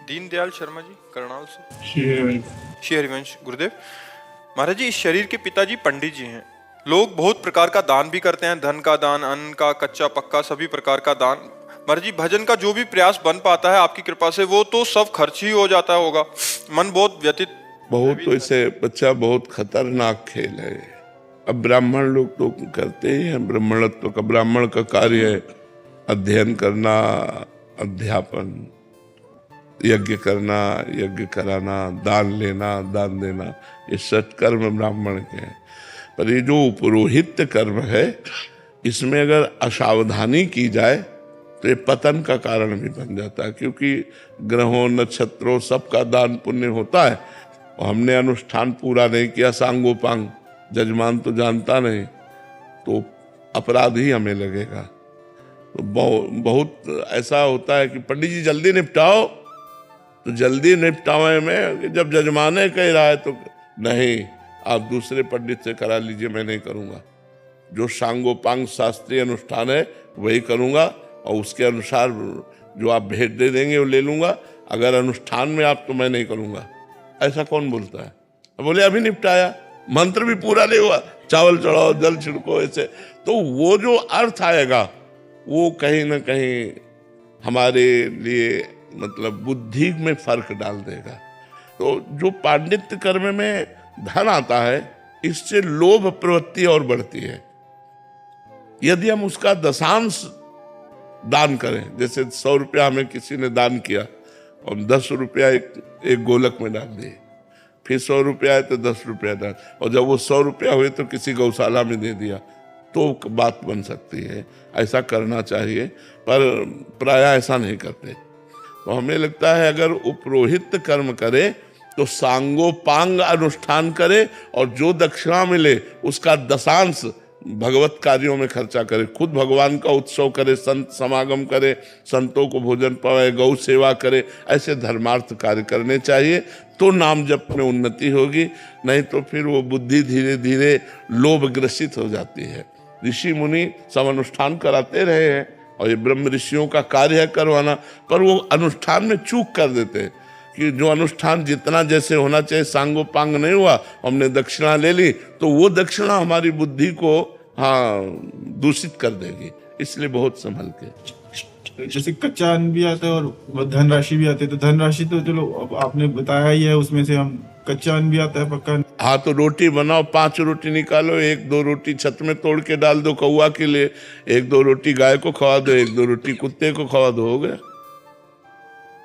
दीनदयाल शर्मा जी करनाल से। श्री श्री हरिवंश गुरुदेव महाराज जी, इस शरीर के पिताजी पंडित जी हैं। लोग बहुत प्रकार का दान भी करते हैं, धन का दान, अन्न का, कच्चा पक्का, सभी प्रकार का दान। महाराज जी, भजन का जो भी प्रयास बन पाता है आपकी कृपा से वो तो सब खर्च ही हो जाता होगा। मन बहुत व्यतीत बहुत तो इसे बच्चा बहुत खतरनाक खेल है। अब ब्राह्मण लोग तो करते ही हैं, ब्राह्मणत्व का, ब्राह्मण का कार्य है अध्ययन करना, अध्यापन, यज्ञ करना, यज्ञ कराना, दान लेना, दान देना, ये सत्कर्म ब्राह्मण के हैं। पर ये जो पुरोहित कर्म है, इसमें अगर असावधानी की जाए तो ये पतन का कारण भी बन जाता है, क्योंकि ग्रहों, नक्षत्रों, सबका दान पुण्य होता है। और हमने अनुष्ठान पूरा नहीं किया, सांगोपांग, जजमान तो जानता नहीं, तो अपराध ही हमें लगेगा। तो बहुत ऐसा होता है कि पंडित जी जल्दी निपटाओ, तो जल्दी निपटावे में जब जजमाने कह रहा है तो नहीं, आप दूसरे पंडित से करा लीजिए, मैं नहीं करूँगा। जो सांगोपांग शास्त्रीय अनुष्ठान है वही करूँगा, और उसके अनुसार जो आप भेंट दे देंगे वो ले लूँगा। अगर अनुष्ठान में आप, तो मैं नहीं करूँगा। ऐसा कौन बोलता है? बोले अभी निपटाया, मंत्र भी पूरा नहीं हुआ, चावल चढ़ाओ, जल छिड़को, ऐसे। तो वो जो अर्थ आएगा वो कहीं ना कहीं हमारे लिए मतलब बुद्धि में फर्क डाल देगा। तो जो पांडित्य कर्म में धन आता है, इससे लोभ प्रवृत्ति और बढ़ती है। यदि हम उसका दशांश दान करें, जैसे 100 रुपया हमें किसी ने दान किया और 10 रुपया एक गोलक में डाल दिए, फिर 100 रुपया है तो 10 रुपया डाल, और जब वो 100 रुपया हुए तो किसी गौशाला में दे दिया, तो बात बन सकती है। ऐसा करना चाहिए, पर प्राय ऐसा नहीं करते। तो हमें लगता है अगर उपरोहित कर्म करे तो सांगोपांग अनुष्ठान करे, और जो दक्षिणा मिले उसका दशांश भगवत कार्यों में खर्चा करे। खुद भगवान का उत्सव करे, संत समागम करे, संतों को भोजन पावे, गौ सेवा करे, ऐसे धर्मार्थ कार्य करने चाहिए, तो नाम जप में उन्नति होगी। नहीं तो फिर वो बुद्धि धीरे धीरे लोभ ग्रसित हो जाती है। ऋषि मुनि सब अनुष्ठान कराते रहे हैं, और ये ब्रह्म ऋषियों का कार्य है करवाना, पर वो अनुष्ठान में चूक कर देते हैं कि जो अनुष्ठान जितना जैसे होना चाहिए सांगोपांग नहीं हुआ, हमने दक्षिणा ले ली, तो वो दक्षिणा हमारी बुद्धि को दूषित कर देगी। इसलिए बहुत संभल के। जैसे कच्चा अन्न भी आता है और धनराशि भी आती है, तो धनराशि तो चलो अब आपने बताया ही है, उसमें से हम कच्चा अन्न भी आता है, पक्का। हाँ, तो रोटी बनाओ, 5 रोटी निकालो, 1-2 रोटी छत में तोड़ के डाल दो कौवा के लिए, 1-2 रोटी गाय को खवा दो, 1-2 रोटी कुत्ते को खवा दो, हो गया।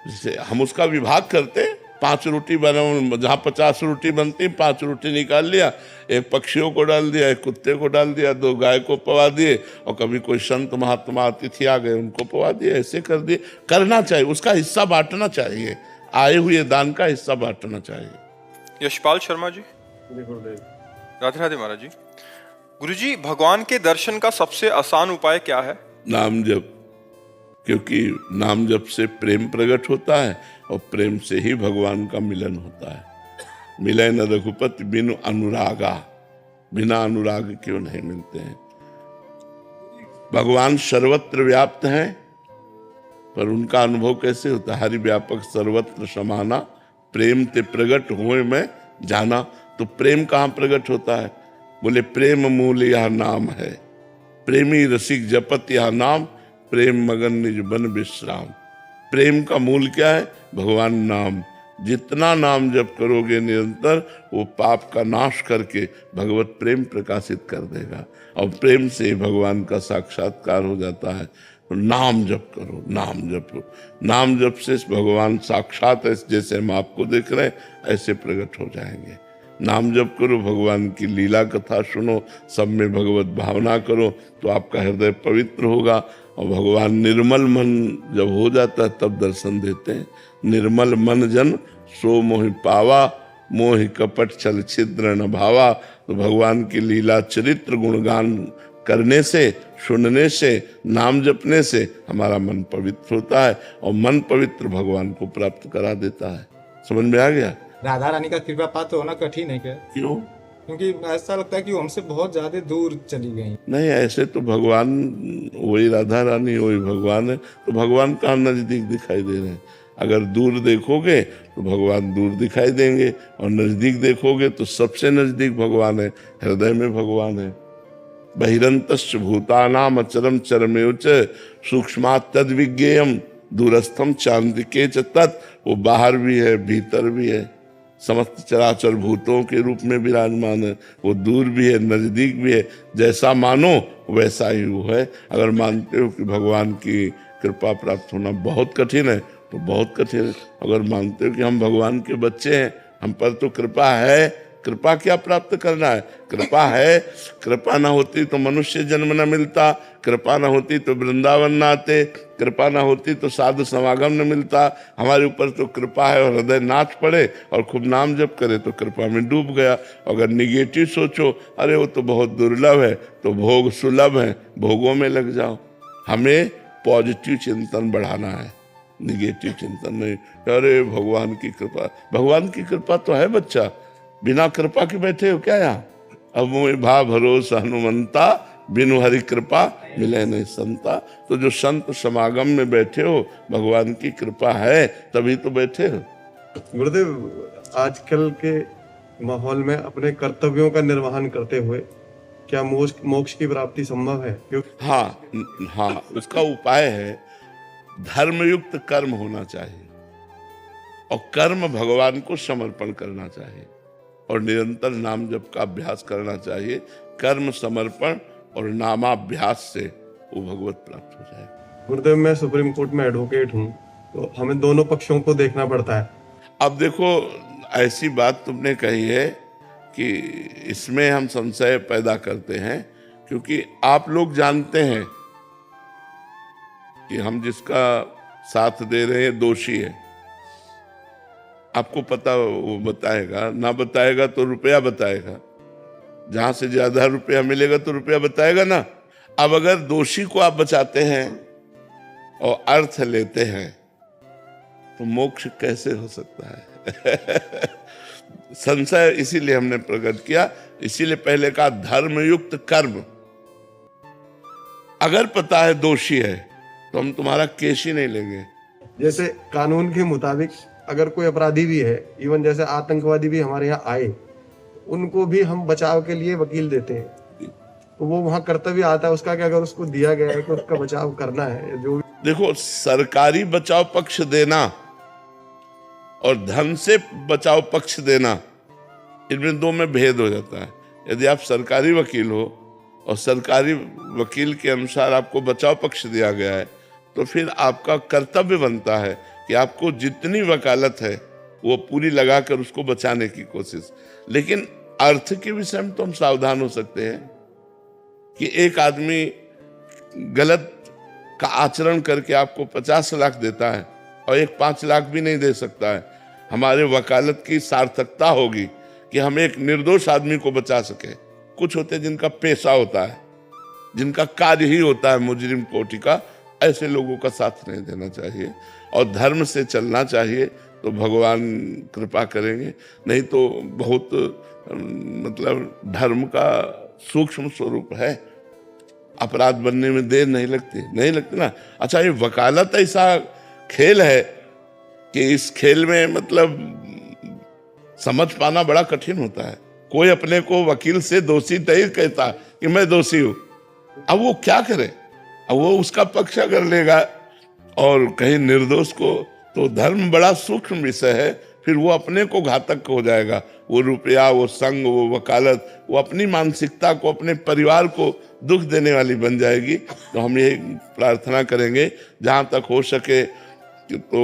जैसे हम उसका विभाग करते, 5 रोटी बनाओ, जहाँ 50 रोटी बनती, 5 रोटी निकाल लिया, 1 पक्षियों को डाल दिया, 1 कुत्ते को डाल दिया, 2 गाय को पवा दिए, और कभी कोई संत महात्मा अतिथि आ गए उनको पवा दिए, ऐसे कर दिए। करना चाहिए, उसका हिस्सा बांटना चाहिए, आए हुए दान का हिस्सा बांटना चाहिए। यशपाल शर्मा जी, राधे राधे महाराज जी। गुरुजी, भगवान के दर्शन का सबसे आसान उपाय क्या है? नाम जप, क्योंकि नाम जप से प्रेम प्रकट होता है, और प्रेम से ही भगवान का मिलन होता है। मिले न रघुपति बिनु अनुरागा, बिना अनुराग क्यों नहीं मिलते हैं। भगवान सर्वत्र व्याप्त हैं, पर उनका अनुभव कैसे होता है? हरि व्यापक सर्वत्र समाना, प्रेम ते प्रगट होए में जाना। तो प्रेम कहाँ प्रकट होता है? बोले प्रेम मूल यह नाम है, प्रेमी रसिक जपत यह नाम, प्रेम मगन निज बन विश्राम। प्रेम का मूल क्या है? भगवान नाम। जितना नाम जप करोगे निरंतर, वो पाप का नाश करके भगवत प्रेम प्रकाशित कर देगा, और प्रेम से भगवान का साक्षात्कार हो जाता है। तो नाम जप करो, नाम जपो। नाम जप से भगवान साक्षात, जैसे हम आपको देख रहे हैं, ऐसे प्रकट हो जाएंगे। नाम जप करो, भगवान की लीला कथा सुनो, सब में भगवत भावना करो, तो आपका हृदय पवित्र होगा। और भगवान निर्मल मन जब हो जाता है तब दर्शन देते हैं। निर्मल मन जन सो मोहि पावा, मोहि कपट छल छिद्र न भावा। तो भगवान की लीला चरित्र गुणगान करने से, सुनने से, नाम जपने से हमारा मन पवित्र होता है, और मन पवित्र भगवान को प्राप्त करा देता है। समझ में आ गया? राधा रानी का कृपा पात्र होना कठिन है क्या? क्यों? क्योंकि ऐसा लगता है कि वो हमसे बहुत ज्यादा दूर चली गई। नहीं, ऐसे तो भगवान वही राधा रानी वही भगवान है, तो भगवान कहाँ नजदीक दिखाई दे रहे हैं? अगर दूर देखोगे तो भगवान दूर दिखाई देंगे, और नजदीक देखोगे तो सबसे नजदीक भगवान है, हृदय में भगवान है। बहिरंतश्च भूतानाम अचरम चरमेव च सूक्ष्मात् तद विज्ञेयम दूरस्थम चांदिके च तत्। वो बाहर भी है, भीतर भी है, समस्त चराचर भूतों के रूप में विराजमान है। वो दूर भी है, नजदीक भी है। जैसा मानो वैसा ही वो है। अगर मानते हो कि भगवान की कृपा प्राप्त होना बहुत कठिन है तो बहुत कठिन है। अगर मानते हो कि हम भगवान के बच्चे हैं, हम पर तो कृपा है, कृपा क्या प्राप्त करना है? कृपा है। कृपा ना होती तो मनुष्य जन्म न मिलता, कृपा ना होती तो वृंदावन न आते, कृपा ना होती तो साधु समागम न मिलता। हमारे ऊपर तो कृपा है, और हृदय नाच पड़े और खूब नाम जप करे तो कृपा में डूब गया। अगर निगेटिव सोचो, अरे वो तो बहुत दुर्लभ है, तो भोग सुलभ है, भोगों में लग जाओ। हमें पॉजिटिव चिंतन बढ़ाना है, निगेटिव चिंतन नहीं। अरे भगवान की कृपा, भगवान की कृपा तो है बच्चा, बिना कृपा के बैठे हो क्या यहाँ? अब मोहि भा भरोसा हनुमंता, बिनु हरि कृपा मिले नहीं संता। तो जो संत समागम में बैठे हो, भगवान की कृपा है तभी तो बैठे हो। गुरुदेव, आजकल के माहौल में अपने कर्तव्यों का निर्वहन करते हुए क्या मोक्ष की प्राप्ति संभव है? क्योंकि हाँ, उसका उपाय है धर्मयुक्त कर्म होना चाहिए, और कर्म भगवान को समर्पण करना चाहिए, और निरंतर नाम जप का अभ्यास करना चाहिए। कर्म समर्पण और नामाभ्यास से वो भगवत प्राप्त हो जाए। गुरुदेव, मैं सुप्रीम कोर्ट में एडवोकेट हूँ, तो हमें दोनों पक्षों को देखना पड़ता है। अब देखो, ऐसी बात तुमने कही है कि इसमें हम संशय पैदा करते हैं, क्योंकि आप लोग जानते हैं कि हम जिसका साथ दे रहे हैं दोषी है। आपको पता, वो बताएगा, ना बताएगा तो रुपया बताएगा। जहां से ज्यादा रुपया मिलेगा तो रुपया बताएगा ना। अब अगर दोषी को आप बचाते हैं और अर्थ लेते हैं तो मोक्ष कैसे हो सकता है? संशय इसीलिए हमने प्रकट किया, इसीलिए पहले कहा धर्मयुक्त कर्म। अगर पता है दोषी है तो हम तुम्हारा केस ही नहीं लेंगे। जैसे कानून के मुताबिक अगर कोई अपराधी भी है, इवन जैसे आतंकवादी भी हमारे यहाँ आए, उनको भी हम बचाव के लिए वकील देते हैं, तो वो वहाँ कर्तव्य आता है उसका कि अगर उसको दिया गया है कि उसका बचाव करना है। जो देखो, सरकारी बचाव पक्ष देना और धन से बचाव पक्ष देना, इनमें दो में भेद हो जाता है। यदि आप सरकारी वकील हो और सरकारी वकील के अनुसार आपको बचाव पक्ष दिया गया है, तो फिर आपका कर्तव्य बनता है कि आपको जितनी वकालत है वो पूरी लगाकर उसको बचाने की कोशिश। लेकिन अर्थ के विषय में तो हम सावधान हो सकते हैं कि एक आदमी गलत का आचरण करके आपको 50 लाख देता है और एक 5 लाख भी नहीं दे सकता है। हमारे वकालत की सार्थकता होगी कि हम एक निर्दोष आदमी को बचा सके। कुछ होते हैं जिनका पेशा होता है, जिनका कार्य ही होता है मुजरिम कोटि का, ऐसे लोगों का साथ नहीं देना चाहिए और धर्म से चलना चाहिए, तो भगवान कृपा करेंगे। नहीं तो बहुत मतलब धर्म का सूक्ष्म स्वरूप है, अपराध बनने में देर नहीं लगती ना। अच्छा, ये वकालत ऐसा खेल है कि इस खेल में मतलब समझ पाना बड़ा कठिन होता है। कोई अपने को वकील से दोषी नहीं कहता कि मैं दोषी हूं। अब वो क्या करे? अब वो उसका पक्ष अगर लेगा और कहीं निर्दोष को, तो धर्म बड़ा सूक्ष्म विषय है, फिर वो अपने को घातक हो जाएगा। वो रुपया, वो संग, वो वकालत, वो अपनी मानसिकता को, अपने परिवार को दुख देने वाली बन जाएगी। तो हम ये प्रार्थना करेंगे जहाँ तक हो सके तो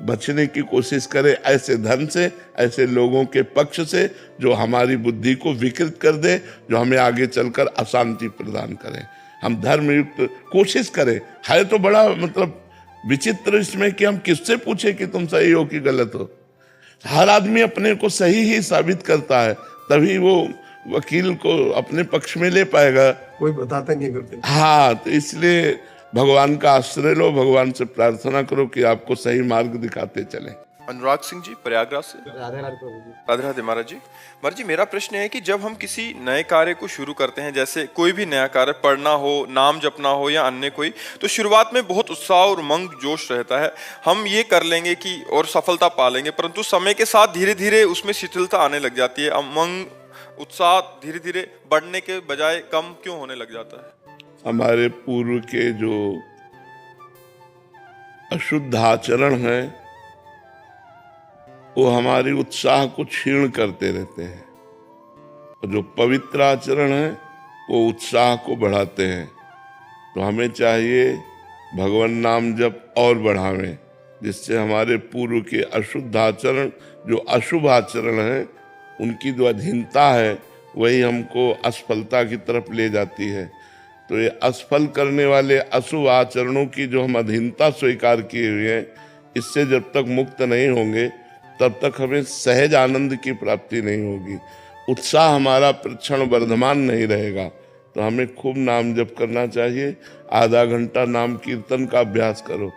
बचने की कोशिश करें ऐसे धन से, ऐसे लोगों के पक्ष से जो हमारी बुद्धि को विकृत कर दे, जो हमें आगे चलकर अशांति प्रदान करें। हम धर्मयुक्त कोशिश करें। है तो बड़ा मतलब विचित्र इसमें कि हम किससे पूछे कि तुम सही हो कि गलत हो। हर आदमी अपने को सही ही साबित करता है, तभी वो वकील को अपने पक्ष में ले पाएगा। कोई बताता नहीं करते। हाँ, तो इसलिए भगवान का आश्रय लो, भगवान से प्रार्थना करो कि आपको सही मार्ग दिखाते चले। अनुराग सिंह जी प्रयागराज से। राधे राधे प्रभु जी। राधे राधे महाराज जी। महाराज जी मेरा प्रश्न है कि जब हम किसी नए कार्य को शुरू करते हैं, जैसे कोई भी नया कार्य, पढ़ना हो, नाम जपना हो या अन्य कोई, तो शुरुआत में बहुत उत्साह और उमंग जोश रहता है, हम ये कर लेंगे कि और सफलता पा लेंगे, परंतु समय के साथ धीरे धीरे उसमें शिथिलता आने लग जाती है। उमंग उत्साह धीरे धीरे बढ़ने के बजाय कम क्यों होने लग जाता है? हमारे पूर्व के जो अशुद्ध आचरण है वो हमारी उत्साह को क्षीण करते रहते हैं, और जो पवित्र आचरण है वो उत्साह को बढ़ाते हैं। तो हमें चाहिए भगवान नाम जप और बढ़ावें, जिससे हमारे पूर्व के अशुद्ध आचरण, जो अशुभ आचरण है, उनकी जो अधीनता है वही हमको असफलता की तरफ ले जाती है। तो ये असफल करने वाले अशुभ आचरणों की जो हम अधीनता स्वीकार किए हुए हैं, इससे जब तक मुक्त नहीं होंगे तब तक हमें सहज आनंद की प्राप्ति नहीं होगी, उत्साह हमारा प्रतिक्षण वर्धमान नहीं रहेगा। तो हमें खूब नाम जप करना चाहिए। आधा घंटा नाम कीर्तन का अभ्यास करो,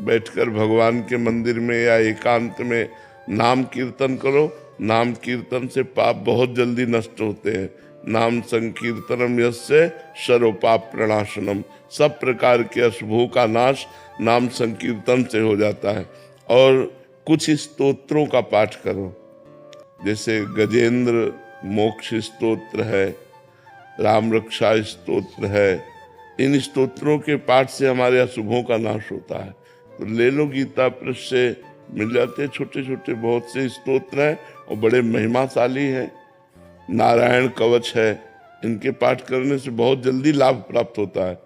बैठकर भगवान के मंदिर में या एकांत में नाम कीर्तन करो। नाम कीर्तन से पाप बहुत जल्दी नष्ट होते हैं। नाम संकीर्तनम यस्य सर्वपाप प्रणाशनम, सब प्रकार के अशुभों का नाश नाम संकीर्तन से हो जाता है। और कुछ स्तोत्रों का पाठ करो, जैसे गजेंद्र मोक्ष स्तोत्र है, राम रक्षा स्तोत्र है। इन स्तोत्रों के पाठ से हमारे अशुभों का नाश होता है। तो ले लो, गीता प्रेस से मिल जाते हैं, छोटे छोटे बहुत से स्तोत्र हैं और बड़े महिमाशाली हैं। नारायण कवच है, इनके पाठ करने से बहुत जल्दी लाभ प्राप्त होता है।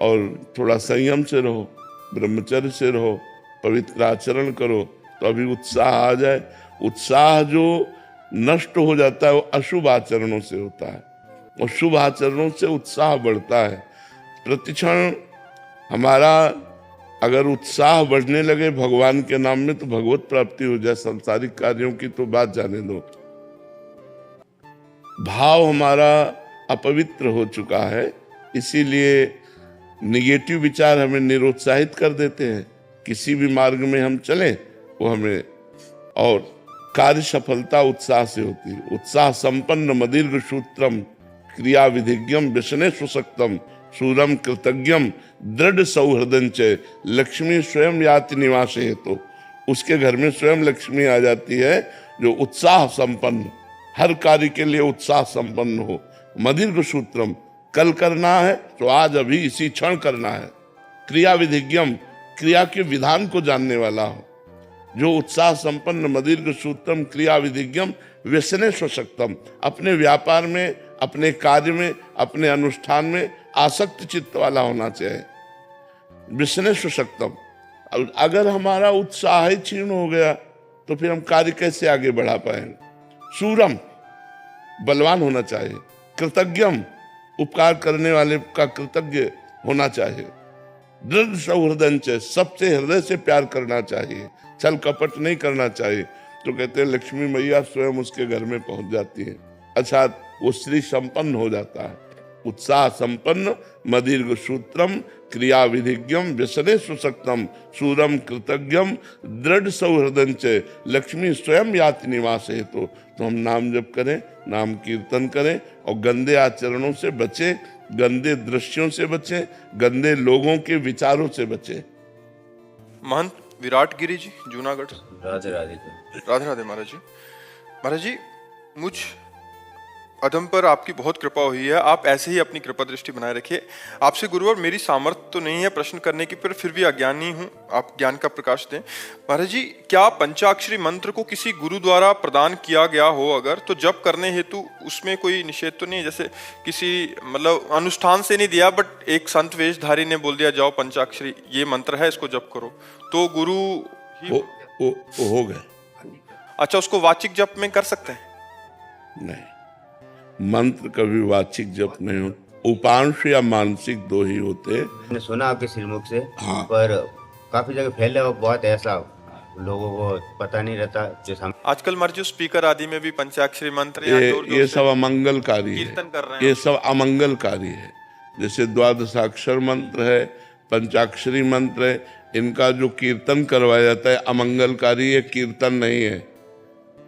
और थोड़ा संयम से रहो, ब्रह्मचर्य से रहो, पवित्र आचरण करो, तो अभी उत्साह आ जाए। उत्साह जो नष्ट हो जाता है वो अशुभ आचरणों से होता है, और शुभ आचरणों से उत्साह बढ़ता है। प्रतिक्षण हमारा अगर उत्साह बढ़ने लगे भगवान के नाम में, तो भगवत प्राप्ति हो जाए। सांसारिक कार्यों की तो बात जाने दो। भाव हमारा अपवित्र हो चुका है, इसीलिए निगेटिव विचार हमें निरुत्साहित कर देते हैं। किसी भी मार्ग में हम चलें वो हमें, और कार्य सफलता उत्साह से होती है। उत्साह संपन्न मदीर्घ सूत्रम क्रिया विधिज्ञम व्यसने सुशक्तम सूरम कृतज्ञम दृढ़ सौहृदंच लक्ष्मी स्वयं याति निवासे है। तो उसके घर में स्वयं लक्ष्मी आ जाती है जो उत्साह संपन्न, हर कार्य के लिए उत्साह संपन्न हो। मदीर्घ सूत्रम, कल करना है तो आज अभी इसी क्षण करना है। क्रिया विधिज्ञम, क्रिया के विधान को जानने वाला हो। जो उत्साह संपन्न मदीर्घ सूत्रम क्रिया विधिज्ञम व्यसने स्वशक्तम, अपने व्यापार में, अपने कार्य में, अपने अनुष्ठान में आसक्त चित्त वाला होना चाहिए। व्यसने स्वशक्तम, अगर हमारा उत्साह ही क्षीण हो गया तो फिर हम कार्य कैसे आगे बढ़ा पाएंगे। सूरम, बलवान होना चाहिए। कृतज्ञम, उपकार करने वाले का कृतज्ञ होना चाहिए। दृढ़ सौहृदंच, सबसे हृदय से प्यार करना चाहिए, छल कपट नहीं करना चाहिए। तो कहते हैं लक्ष्मी मैया स्वयं उसके घर में पहुंच जाती है, अर्थात वो श्री संपन्न हो जाता है। उत्साह संपन्न मदीर्घ सूत्रम क्रिया विधिज्ञम व्यसने सुशक्तम सूरम कृतज्ञम दृढ़ सौहृदंच लक्ष्मी स्वयं याति निवास है। तो हम नाम जप करें, नाम कीर्तन करें और गंदे आचरणों से बचें, गंदे दृश्यों से बचें, गंदे लोगों के विचारों से बचें। महंत विराट गिरी जी, जूनागढ़। राधे राधे। राधे राधे महाराज जी। महाराज जी, मुझ अधम पर आपकी बहुत कृपा हुई है, आप ऐसे ही अपनी कृपा दृष्टि बनाए रखिए। आपसे गुरुवर मेरी सामर्थ्य तो नहीं है प्रश्न करने की, पर फिर भी अज्ञानी हूँ, आप ज्ञान का प्रकाश दें। महाराज जी, क्या पंचाक्षरी मंत्र को किसी गुरु द्वारा प्रदान किया गया हो अगर, तो जप करने हेतु उसमें कोई निषेध तो नहीं है? जैसे किसी मतलब अनुष्ठान से नहीं दिया, बट एक संत वेशधारी ने बोल दिया जाओ पंचाक्षरी ये मंत्र है, इसको जप करो, तो गुरु ही हो गए। अच्छा, उसको वाचिक जप में कर सकते हैं? नहीं, मंत्र कभी वाचिक जप नहीं हो, उपांश या मानसिक दो ही होते। मैंने सुना आपके श्रीमुख से, हाँ। पर काफी जगह फैले हो, बहुत ऐसा लोगों को पता नहीं रहता। जैसे हम आजकल मर्जी स्पीकर आदि में भी पंचाक्षरी मंत्र या ये सब अमंगलकारी है, कीर्तन कर रहे हैं। ये सब अमंगलकारी है। जैसे द्वादशाक्षर मंत्र है, पंचाक्षरी मंत्र है, इनका जो कीर्तन करवाया जाता है अमंगलकारी, ये कीर्तन नहीं है।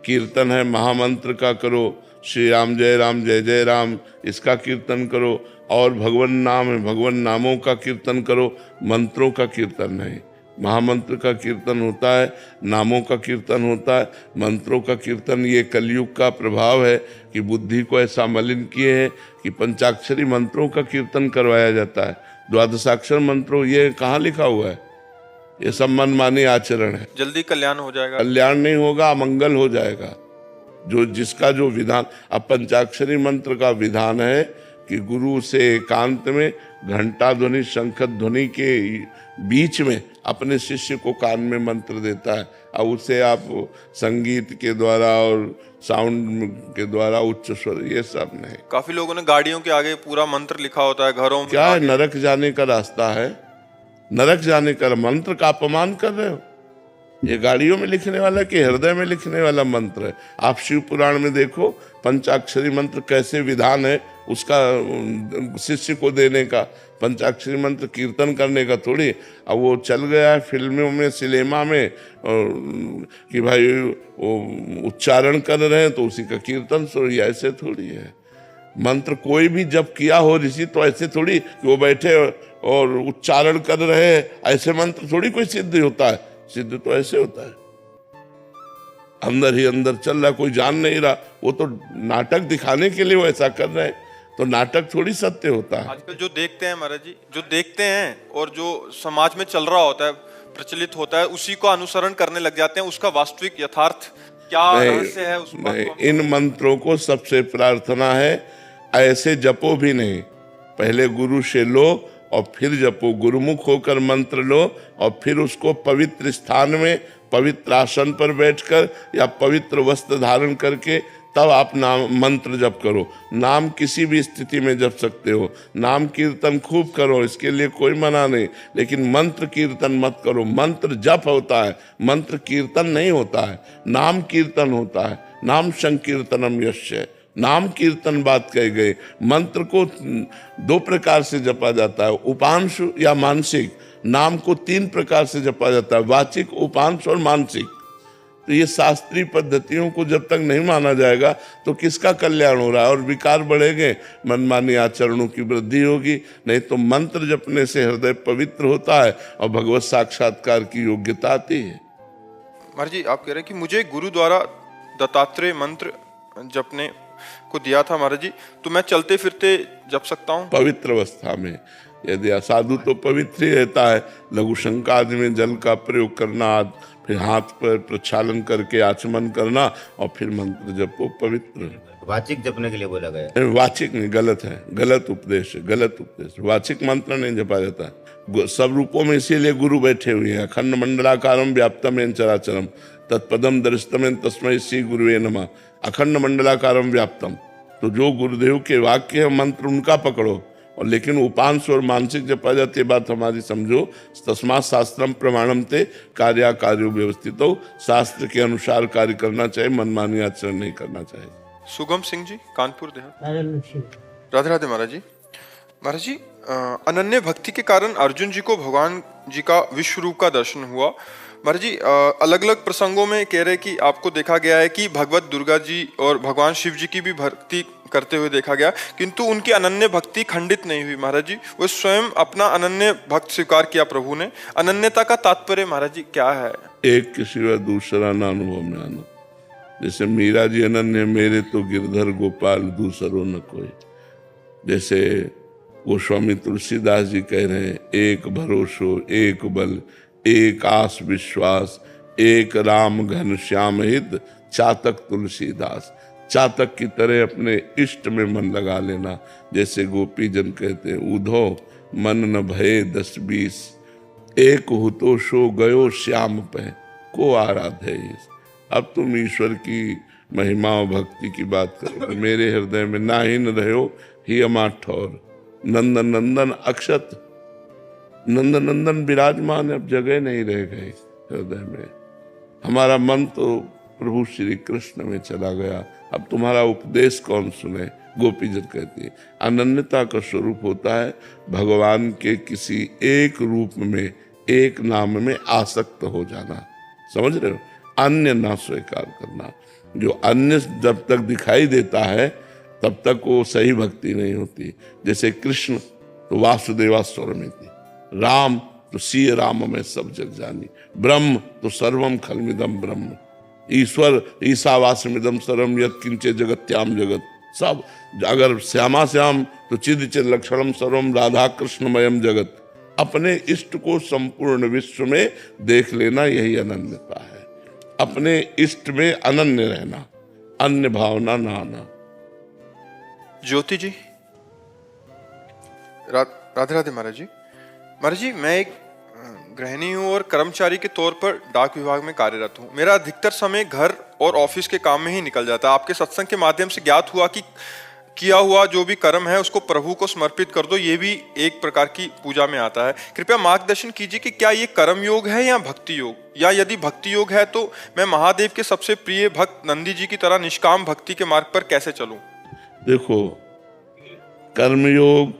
कीर्तन है महामंत्र का करो, श्री राम जय जय राम, इसका कीर्तन करो। और भगवान नाम है, भगवान नामों का कीर्तन करो, मंत्रों का कीर्तन नहीं। महामंत्र का कीर्तन होता है, नामों का कीर्तन होता है, मंत्रों का कीर्तन। ये कलयुग का प्रभाव है कि बुद्धि को ऐसा मलिन किए हैं कि पंचाक्षरी मंत्रों का कीर्तन करवाया जाता है। द्वादशाक्षर मंत्रों, ये कहाँ लिखा हुआ है? ये सब मनमानी आचरण है। जल्दी कल्याण हो जाएगा। कल्याण नहीं होगा, अमंगल हो जाएगा। जो जिसका जो विधान, अब पंचाक्षरी मंत्र का विधान है कि गुरु से एकांत में घंटा ध्वनि शंख ध्वनि के बीच में अपने शिष्य को कान में मंत्र देता है। अब उसे आप संगीत के द्वारा और साउंड के द्वारा, उच्च स्वर, ये सब नहीं। काफी लोगों ने गाड़ियों के आगे पूरा मंत्र लिखा होता है, घरों में क्या है? नरक जाने का रास्ता है, नरक जाने का मंत्र का अपमान कर रहे हो। ये गाड़ियों में लिखने वाला कि हृदय में लिखने वाला मंत्र है। आप शिव पुराण में देखो पंचाक्षरी मंत्र कैसे विधान है उसका, शिष्य को देने का। पंचाक्षरी मंत्र कीर्तन करने का थोड़ी। अब वो चल गया है फिल्मों में, सिनेमा में, कि भाई वो उच्चारण कर रहे हैं तो उसी का कीर्तन सुनिए, ऐसे थोड़ी है। मंत्र कोई भी जब किया हो ऋषि तो ऐसे थोड़ी कि वो बैठे और उच्चारण कर रहे हैं, ऐसे मंत्र थोड़ी कोई सिद्ध होता है। सिद्ध तो ऐसे होता है, अंदर ही अंदर चल रहा, कोई जान नहीं रहा। वो तो नाटक दिखाने के लिए वो ऐसा कर रहे हैं, तो नाटक थोड़ी सत्य होता है। आजकल जो देखते हैं महाराज जी, जो देखते हैं और जो समाज में चल रहा होता है, प्रचलित होता है, उसी को अनुसरण करने लग जाते हैं। उसका वास्तविक यथार्थ क्या रहस्य है उस बात को? इन मंत्रों को सबसे प्रार्थना है ऐसे जपो भी नहीं, पहले गुरु से लो और फिर जपो। गुरुमुख होकर मंत्र लो और फिर उसको पवित्र स्थान में, पवित्र आसन पर बैठकर या पवित्र वस्त्र धारण करके तब आप नाम मंत्र जप करो। नाम किसी भी स्थिति में जप सकते हो, नाम कीर्तन खूब करो, इसके लिए कोई मना नहीं, लेकिन मंत्र कीर्तन मत करो। मंत्र जप होता है, मंत्र कीर्तन नहीं होता है। नाम कीर्तन होता है, नाम संकीर्तनम यस्य, नाम कीर्तन बात कही गई। मंत्र को 2 प्रकार से जपा जाता है, उपांश या मानसिक। नाम को 3 प्रकार से जपा जाता है, वाचिक, उपांश और मानसिक। तो ये शास्त्रीय पद्धतियों को जब तक नहीं माना जाएगा तो किसका कल्याण हो रहा है? और विकार बढ़ेंगे, मनमानी आचरणों की वृद्धि होगी। नहीं तो मंत्र जपने से हृदय पवित्र होता है और भगवत साक्षात्कार की योग्यता आती है। महाराज जी, आप कह रहे हैं कि मुझे गुरु द्वारा दत्तात्रेय मंत्र जपने को दिया था महाराज जी, तो मैं चलते फिरते जप सकता हूँ? पवित्र अवस्था में। यदि असाधु तो पवित्र ही रहता है। लघु शंका आदि में जल का प्रयोग करना, फिर हाथ पर प्रक्षालन करके आचमन करना और फिर मंत्र जपो, पवित्र। वाचिक जपने के लिए बोला गया। वाचिक नहीं, गलत है, गलत उपदेश है, गलत उपदेश। वाचिक मंत्र नहीं जपा जाता है। सब रूपों में इसीलिए गुरु बैठे हुए हैं। अखंड मंडलाकारम व्याप्तम येन चराचरम तत्पदम दर्शितम तस्मै श्री गुरुवे नमः। अखंड मंडलाकारम व्याप्तम, तो जो गुरुदेव के वाक्य है मंत्र उनका पकड़ो। और लेकिन उपांश और मानसिक जपा जाती है, बात हमारी समझो। तस्मात् शास्त्रम प्रमाणम ते कार्या कार्यो व्यवस्थित हो। शास्त्र के अनुसार कार्य करना चाहिए, मनमानी आचरण नहीं करना चाहिए। सुगम सिंह जी, कानपुर देहात। राधे राधे महाराज जी। महाराज जी, अनन्य भक्ति के कारण अर्जुन जी को भगवान जी का विश्व रूप का दर्शन हुआ। महाराज जी, अलग अलग प्रसंगों में कह रहे कि आपको देखा गया है कि भगवत दुर्गा जी और भगवान शिव जी की भी भक्ति करते हुए देखा गया, किंतु उनकी अनन्य भक्ति खंडित नहीं हुई। महाराज जी, वो स्वयं अपना अनन्य भक्त स्वीकार किया प्रभु ने। अनन्यता का तात्पर्य महाराज जी क्या है? एक के सिवा दूसरा ना अनुभव में आना। जैसे मीरा जी अनन्य मेरे तो गिरधर गोपाल दूसरो न कोई। जैसे गोस्वामी तुलसीदास जी कह रहे हैं, एक भरोसो एक बल एक आस विश्वास एक राम घन श्याम हित चातक तुलसीदास। चातक की तरह अपने इष्ट में मन लगा लेना। जैसे गोपी जन कहते हैं, उधो मन न भये 10-20 एक हुतो सो गयो श्याम पे को आराधे। अब तुम ईश्वर की महिमा और भक्ति की बात करो। मेरे हृदय में ना ही न रहो ही अमा ठौर। नंदन नंदन अक्षत, नंदन नंदन विराजमान, अब जगह नहीं रह गई हृदय में। हमारा मन तो प्रभु श्री कृष्ण में चला गया, अब तुम्हारा उपदेश कौन सुने? गोपी जन कहती है। अनन्यता का स्वरूप होता है भगवान के किसी एक रूप में एक नाम में आसक्त हो जाना, समझ रहे हो, अन्य ना स्वीकार करना। जो अन्य जब तक दिखाई देता है तब तक वो सही भक्ति नहीं होती। जैसे कृष्ण तो वासुदेवा स्वरमिति, राम तो सीय राम में सब जग जानी, ब्रह्म तो सर्वम खलमिदम ब्रह्म, ईश्वर ईशावास्यमिदम सर्वम यत् किंचे जगत्याम जगत, सब। अगर श्यामा श्याम तो चिद चिद लक्षणम सर्वम राधा कृष्णमयम जगत। अपने इष्ट को संपूर्ण विश्व में देख लेना, यही अनन्यता है। अपने इष्ट में अनन्य रहना, अन्य भावना ना आना। ज्योति जी, राधे राधे महाराज जी। महाराज जी, मैं एक गृहिणी हूँ और कर्मचारी के तौर पर डाक विभाग में कार्यरत हूँ। मेरा अधिकतर समय घर और ऑफिस के काम में ही निकल जाता है। आपके सत्संग के माध्यम से ज्ञात हुआ कि किया हुआ जो भी कर्म है उसको प्रभु को समर्पित कर दो, ये भी एक प्रकार की पूजा में आता है। कृपया मार्गदर्शन कीजिए कि क्या ये कर्म योग है या भक्ति योग, या यदि भक्ति योग है तो मैं महादेव के सबसे प्रिय भक्त नंदी जी की तरह निष्काम भक्ति के मार्ग पर कैसे चलूं? देखो, कर्मयोग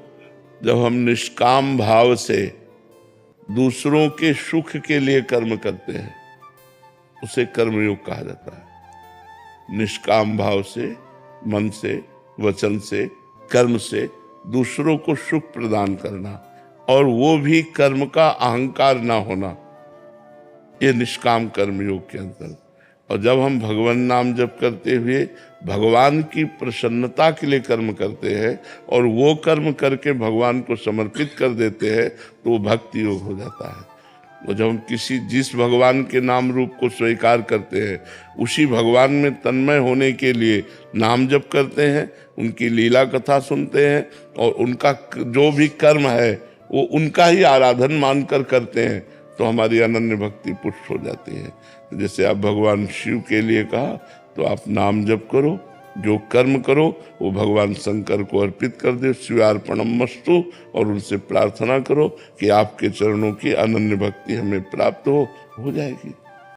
जब हम निष्काम भाव से दूसरों के सुख के लिए कर्म करते हैं उसे कर्मयोग कहा जाता है। निष्काम भाव से, मन से, वचन से, कर्म से दूसरों को सुख प्रदान करना, और वो भी कर्म का अहंकार ना होना, ये निष्काम कर्मयोग के अंतर्गत। और जब हम भगवान नाम जप करते हुए भगवान की प्रसन्नता के लिए कर्म करते हैं और वो कर्म करके भगवान को समर्पित कर देते हैं तो वो भक्ति योग हो जाता है। और जब हम जिस भगवान के नाम रूप को स्वीकार करते हैं उसी भगवान में तन्मय होने के लिए नाम जप करते हैं, उनकी लीला कथा सुनते हैं और उनका जो भी कर्म है वो उनका ही आराधन मानकर करते हैं, तो हमारी अनन्य भक्ति पुष्ट हो जाती है। जैसे आप भगवान शिव के लिए कहा तो आप नाम जप करो, जो कर्म करो वो भगवान शंकर को अर्पित कर दो, शिवार्पणमस्तु, और उनसे प्रार्थना करो कि आपके चरणों की अनन्य भक्ति हमें प्राप्त हो जाएगी।